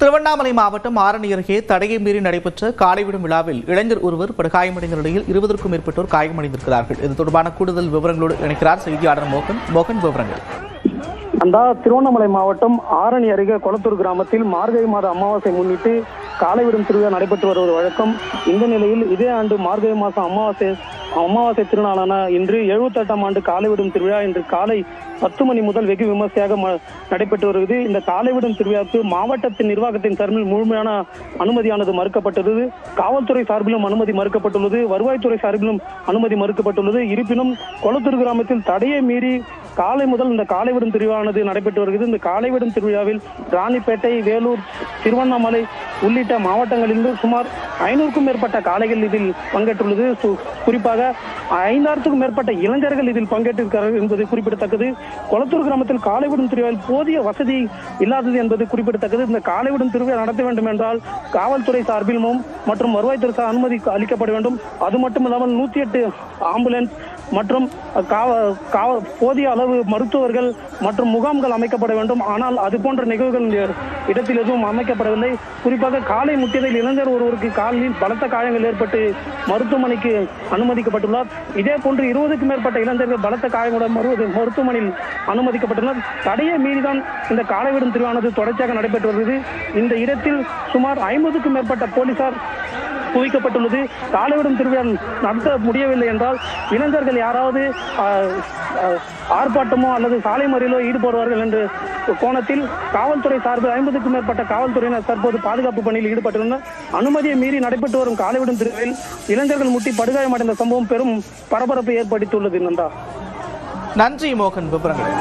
திருவண்ணாமலை மாவட்டம் ஆரணி அருகே தடையை மீறி நடைபெற்ற காலைவிடும் விழாவில் இளைஞர் ஒருவர் படுகாயமடைந்த நிலையில் 20க்கும் மேற்பட்டோர் காயமடைந்திருக்கிறார்கள். இது தொடர்பான கூடுதல் விவரங்களோடு இணைக்கிறார் செய்தியாளர் மோகன். விவரங்கள். திருவண்ணாமலை மாவட்டம் ஆரணி அருகே கொளத்தூர் கிராமத்தில் மார்கழி மாத அமாவாசை முன்னிட்டு காலைவிடும் திருவிழா நடைபெற்று வருவது வழக்கம். இந்த நிலையில் இதே ஆண்டு மார்கழி மாதம் அமாவாசை திருநாளான இன்று 78ஆம் ஆண்டு காலைவிடும் திருவிழா இன்று காலை 10 மணி முதல் வெகு விமர்சையாக நடைபெற்று வருகிறது. இந்த காலைவிடும் திருவிழாவுக்கு மாவட்டத்தின் நிர்வாகத்தின் சார்பில் முழுமையான அனுமதியானது மறுக்கப்பட்டுள்ளது. காவல்துறை சார்பிலும் அனுமதி மறுக்கப்பட்டுள்ளது. வருவாய்த்துறை சார்பிலும் அனுமதி மறுக்கப்பட்டுள்ளது. இருப்பினும் கொளத்தூர் கிராமத்தில் தடையை மீறி காலை முதல் இந்த காலைவிடும் திருவிழானது நடைபெற்று வருகிறது. இந்த காலைவிடும் திருவிழாவில் ராணிப்பேட்டை, வேலூர், திருவண்ணாமலை உள்ளிட்ட மாவட்டங்களிலிருந்து சுமார் 500க்கும் மேற்பட்ட காளைகள் இதில் பங்கேற்றுள்ளது. குறிப்பாக 5000க்கும் மேற்பட்ட இளைஞர்கள் இதில் பங்கேற்றிருக்கிறார்கள் என்பது குறிப்பிடத்தக்கது. கொளத்தூர் கிராமத்தில் காலைவிடும் திருவிழாவில் போதிய வசதி இல்லாதது என்பது குறிப்பிடத்தக்கது. இந்த காலைவிடும் திருவிழா நடத்த வேண்டும் என்றால் காவல்துறை சார்பிலும் மற்றும் வருவாய்த்துறை அனுமதி அளிக்கப்பட வேண்டும். அது மட்டுமில்லாமல் 108 ஆம்புலன்ஸ் மற்றும் போதிய அளவு மருத்துவர்கள் மற்றும் முகாம்கள் அமைக்கப்பட வேண்டும். ஆனால் அது போன்ற நிகழ்வுகள் இடத்தில் எதுவும் அமைக்கப்படவில்லை. குறிப்பாக காலை முட்டியதில் இளைஞர் ஒருவருக்கு காலில் பலத்த காயங்கள் ஏற்பட்டு மருத்துவமனைக்கு அனுமதிக்கப்பட்டுள்ளார். இதே போன்று 20க்கும் மேற்பட்ட இளைஞர்கள் பலத்த காயங்களுடன் மருத்துவமனையில் அனுமதிக்கப்பட்டுள்ளனர். தடையை மீறிதான் இந்த காலைவிடும் திருவிழானது தொடர்ச்சியாக நடைபெற்று வருகிறது. இந்த இடத்தில் சுமார் 50க்கும் மேற்பட்ட போலீசார் குவிக்கப்பட்டுள்ளது. காலைவிடும் திருவிழா நடத்த முடியவில்லை என்றால் இளைஞர்கள் யாராவது ஆர்ப்பாட்டமோ அல்லது சாலை மறியலோ ஈடுபடுவார்கள் என்ற கோணத்தில் காவல்துறை சார்பில் 50க்கும் மேற்பட்ட காவல்துறையினர் தற்போது பாதுகாப்பு பணியில் ஈடுபட்டுள்ளனர். அனுமதியை மீறி நடைபெற்று வரும் காலைவிடும் திருவிழாவில் இளைஞர்கள் முட்டி படுகாயமடைந்த சம்பவம் பெரும் பரபரப்பை ஏற்படுத்தியுள்ளது. நன்றி மோகன், விவரங்கள்.